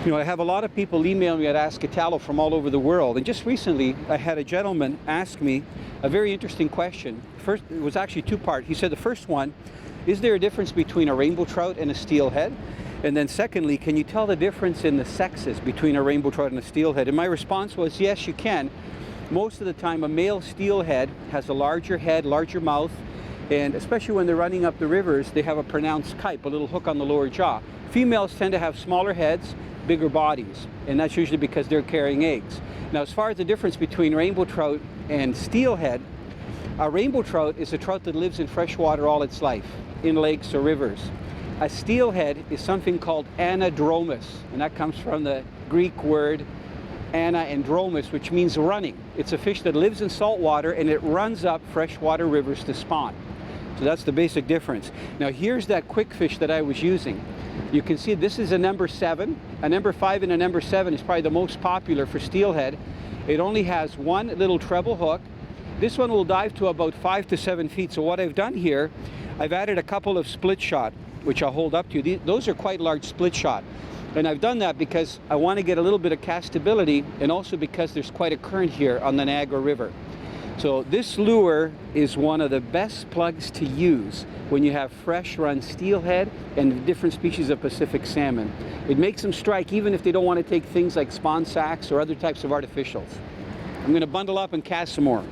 You know, I have a lot of people email me at Ask Italo from all over the world, and just recently I had a gentleman ask me a very interesting question. First, it was actually two-part. He said the first one, is there a difference between a rainbow trout and a steelhead? And then secondly, can you tell the difference in the sexes between a rainbow trout and a steelhead? And my response was, yes, you can. Most of the time, a male steelhead has a larger head, larger mouth, and especially when they're running up the rivers, they have a pronounced kype, a little hook on the lower jaw. Females tend to have smaller heads, bigger bodies, and that's usually because they're carrying eggs. Now, as far as the difference between rainbow trout and steelhead, a rainbow trout is a trout that lives in fresh water all its life, in lakes or rivers. A steelhead is something called anadromous, and that comes from the Greek word ana and dromos, which means running. It's a fish that lives in salt water and it runs up freshwater rivers to spawn. So that's the basic difference. Now here's that Kwik Fish that I was using. You can see this is a number 7. A number 5 and a number 7 is probably the most popular for steelhead. It only has one little treble hook. This one will dive to about 5 to 7 feet. So what I've done here, I've added a couple of split shot, which I'll hold up to you. Those are quite large split shot. And I've done that because I want to get a little bit of castability, and also because there's quite a current here on the Niagara River. So this lure is one of the best plugs to use when you have fresh run steelhead and different species of Pacific salmon. It makes them strike even if they don't want to take things like spawn sacks or other types of artificials. I'm going to bundle up and cast some more.